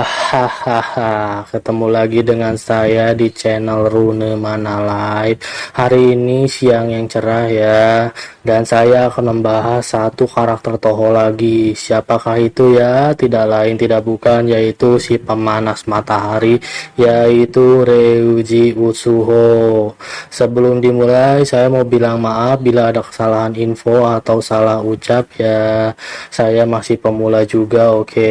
Hahaha, ketemu lagi dengan saya di channel Rune Mana Live. Hari ini siang yang cerah ya, dan saya akan membahas satu karakter Toho lagi. Siapakah itu ya? Tidak lain tidak bukan, yaitu si pemanas matahari, yaitu Ryuji Utsuho. Sebelum dimulai, saya mau bilang maaf bila ada kesalahan info atau salah ucap ya. Saya masih pemula juga, oke.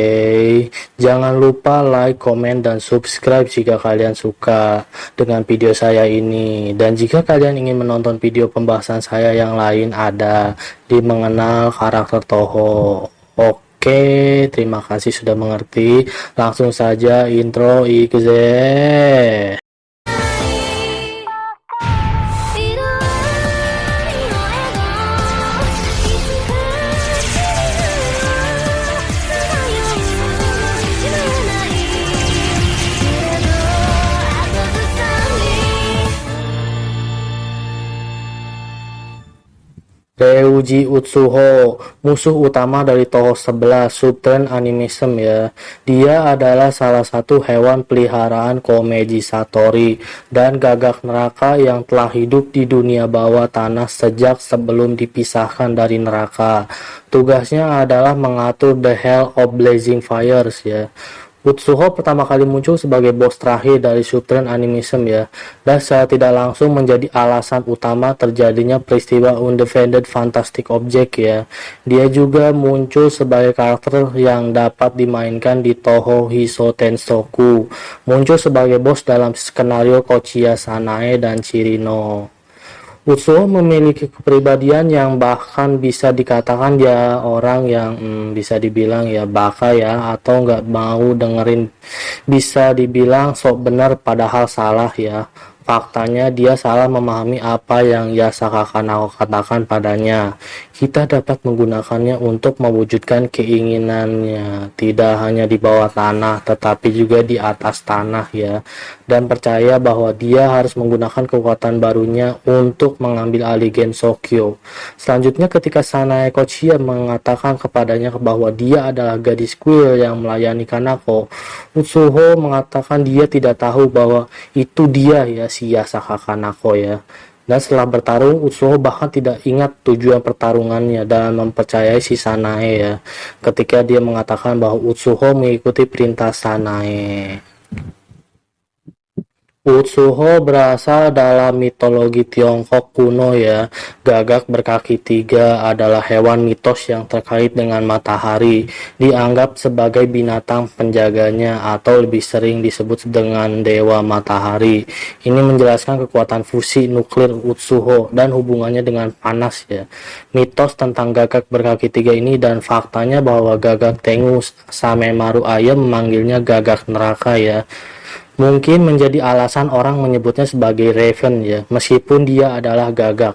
Jangan lupa like, komen, dan subscribe jika kalian suka dengan video saya ini. Dan jika kalian ingin menonton video pembahasan saya yang lain, ada di mengenal karakter Toho. Oke, terima kasih sudah mengerti. Langsung saja intro Ikuze. Ryuji Utsuho, musuh utama dari Toho 11 subtrend animism ya. Dia adalah salah satu hewan peliharaan Komeji Satori dan gagak neraka yang telah hidup di dunia bawah tanah sejak sebelum dipisahkan dari neraka. Tugasnya adalah mengatur the Hell of Blazing Fires ya. Utsuho pertama kali muncul sebagai bos terakhir dari subtrend animism ya, dan secara tidak langsung menjadi alasan utama terjadinya peristiwa Undefeated Fantastic Object ya. Dia juga muncul sebagai karakter yang dapat dimainkan di Toho Hiso Tensoku, muncul sebagai bos dalam skenario Kochiya Sanae dan Chirino. Utsuho memiliki kepribadian yang bahkan bisa dikatakan dia orang yang bisa dibilang ya baka ya, atau nggak mau dengerin, bisa dibilang sok benar padahal salah ya. Faktanya dia salah memahami apa yang Yasaka Kanako katakan padanya. Kita dapat menggunakannya untuk mewujudkan keinginannya, tidak hanya di bawah tanah tetapi juga di atas tanah ya. Dan percaya bahwa dia harus menggunakan kekuatan barunya untuk mengambil alih Gensokyo. Selanjutnya ketika Sanae Kochiya mengatakan kepadanya bahwa dia adalah gadis kuil yang melayani Kanako, Utsuho mengatakan dia tidak tahu bahwa itu dia ya, si Yasaka Kanako ya. Dan setelah bertarung, Utsuho bahkan tidak ingat tujuan pertarungannya dan mempercayai si Sanae ya, ketika dia mengatakan bahwa Utsuho mengikuti perintah Sanae. Utsuho berasal dalam mitologi Tiongkok kuno ya. Gagak berkaki 3 adalah hewan mitos yang terkait dengan matahari, dianggap sebagai binatang penjaganya atau lebih sering disebut dengan dewa matahari. Ini menjelaskan kekuatan fusi nuklir Utsuho dan hubungannya dengan panas ya. Mitos tentang gagak berkaki 3 ini dan faktanya bahwa gagak Tengu Samemaru Aya memanggilnya gagak neraka ya, mungkin menjadi alasan orang menyebutnya sebagai Raven ya, meskipun dia adalah gagak.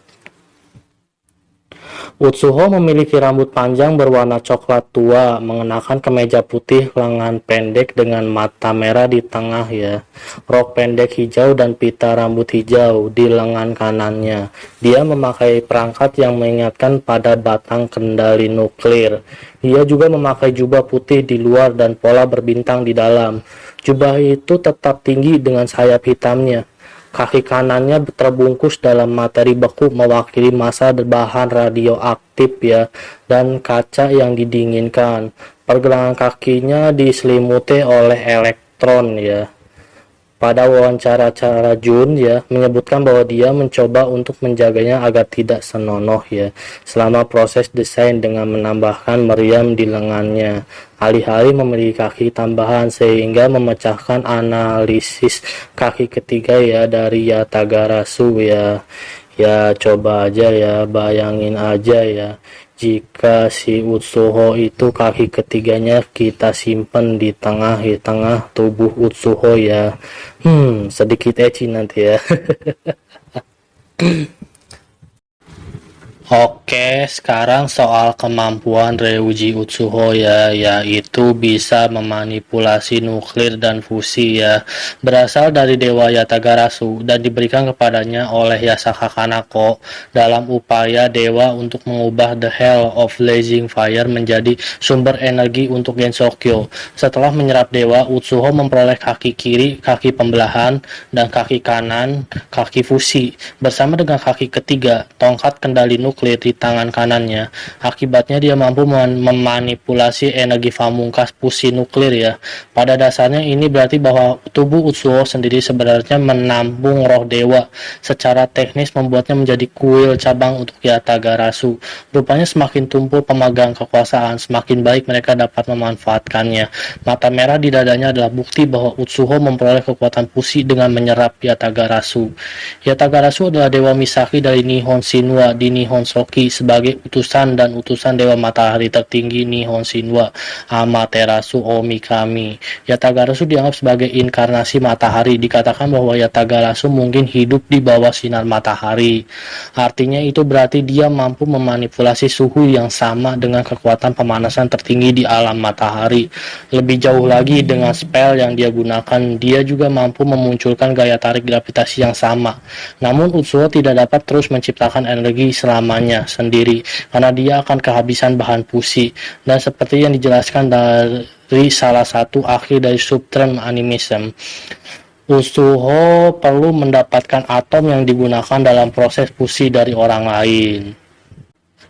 Utsuho memiliki rambut panjang berwarna coklat tua, mengenakan kemeja putih lengan pendek dengan mata merah di tengah ya, rok pendek hijau dan pita rambut hijau di lengan kanannya. Dia memakai perangkat yang mengingatkan pada batang kendali nuklir. Dia juga memakai jubah putih di luar dan pola berbintang di dalam. Jubah itu tetap tinggi dengan sayap hitamnya. Kaki kanannya terbungkus dalam materi beku mewakili massa bahan radioaktif ya, dan kaca yang didinginkan. Pergelangan kakinya diselimuti oleh elektron ya. Pada wawancara Jun ya, menyebutkan bahwa dia mencoba untuk menjaganya agar tidak senonoh ya, selama proses desain dengan menambahkan meriam di lengannya. Alih-alih memiliki kaki tambahan sehingga memecahkan analisis kaki ketiga ya dari Yatagarasu ya. Ya coba aja ya, bayangin aja ya, jika si Utsuho itu kaki ketiganya kita simpen di tengah tubuh Utsuho ya. Sedikit ecchi nanti ya. Oke, sekarang soal kemampuan Ryuji Utsuho ya, yaitu bisa memanipulasi nuklir dan fusi ya. Berasal dari Dewa Yatagarasu dan diberikan kepadanya oleh Yasaka Kanako dalam upaya dewa untuk mengubah The Hell of Blazing Fire menjadi sumber energi untuk Gensokyo. Setelah menyerap dewa, Utsuho memperoleh kaki kiri, kaki pembelahan, dan kaki kanan, kaki fusi. Bersama dengan kaki ketiga, tongkat kendali nuklir di tangan kanannya. Akibatnya dia mampu memanipulasi energi pamungkas fusi nuklir ya. Pada dasarnya ini berarti bahwa tubuh Utsuho sendiri sebenarnya menampung roh dewa. Secara teknis membuatnya menjadi kuil cabang untuk Yatagarasu. Rupanya semakin tumpul pemegang kekuasaan, semakin baik mereka dapat memanfaatkannya. Mata merah di dadanya adalah bukti bahwa Utsuho memperoleh kekuatan fusi dengan menyerap Yatagarasu. Yatagarasu adalah dewa Misaki dari Nihon Shinwa di Nihon Shoki sebagai utusan dan utusan dewa matahari tertinggi Nihon Shinwa, Amaterasu Omikami. Yatagarasu dianggap sebagai inkarnasi matahari. Dikatakan bahwa Yatagarasu mungkin hidup di bawah sinar matahari. Artinya itu berarti dia mampu memanipulasi suhu yang sama dengan kekuatan pemanasan tertinggi di alam matahari. Lebih jauh lagi, dengan spell yang dia gunakan, dia juga mampu memunculkan gaya tarik gravitasi yang sama. Namun Utsuho tidak dapat terus menciptakan energi selamanya sendiri karena dia akan kehabisan bahan fusi, dan seperti yang dijelaskan dari salah satu akhir dari subterm animism, Utsuho perlu mendapatkan atom yang digunakan dalam proses fusi dari orang lain.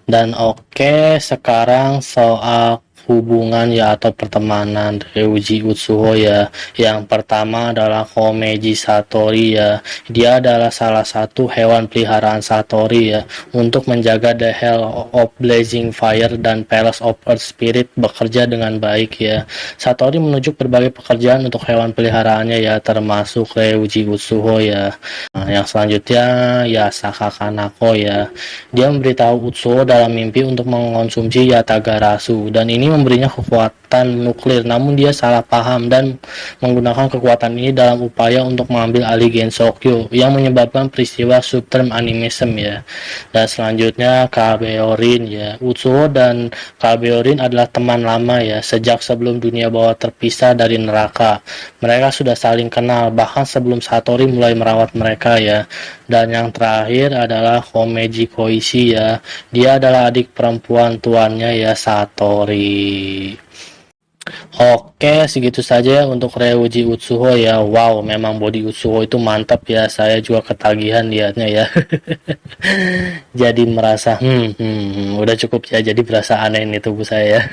Dan oke, sekarang soal hubungan ya atau pertemanan Ryuji Utsuho ya. Yang pertama adalah Komeji Satori ya. Dia adalah salah satu hewan peliharaan Satori ya, untuk menjaga The Hell of Blazing Fire dan Palace of Earth Spirit bekerja dengan baik ya. Satori menunjuk berbagai pekerjaan untuk hewan peliharaannya ya, termasuk Ryuji Utsuho ya. Nah, yang selanjutnya Yasaka Kanako ya. Dia memberitahu Utsuho dalam mimpi untuk mengonsumsi Yatagarasu, dan ini memberinya kekuatan nuklir, namun dia salah paham dan menggunakan kekuatan ini dalam upaya untuk mengambil alih Gensokyo yang menyebabkan peristiwa subterm animism ya. Dan selanjutnya Kabeorin ya. Utsuho dan Kabeorin adalah teman lama ya, sejak sebelum dunia bawah terpisah dari neraka. Mereka sudah saling kenal bahkan sebelum Satori mulai merawat mereka ya. Dan yang terakhir adalah Komeji Koishi ya. Dia adalah adik perempuan tuannya ya, Satori. Oke, segitu saja untuk Ryuji Utsuho ya. Wow, memang body Utsuho itu mantap ya. Saya juga ketagihan lihatnya ya. Jadi merasa, udah cukup ya. Jadi berasa aneh nih tubuh saya.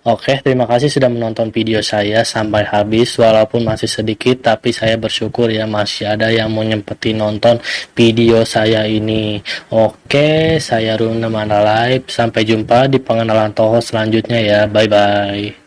Oke, terima kasih sudah menonton video saya sampai habis. Walaupun masih sedikit, tapi saya bersyukur ya masih ada yang mau nyempetin nonton video saya ini. Oke, saya Runa Mana Live. Sampai jumpa di pengenalan Toho selanjutnya ya. Bye-bye.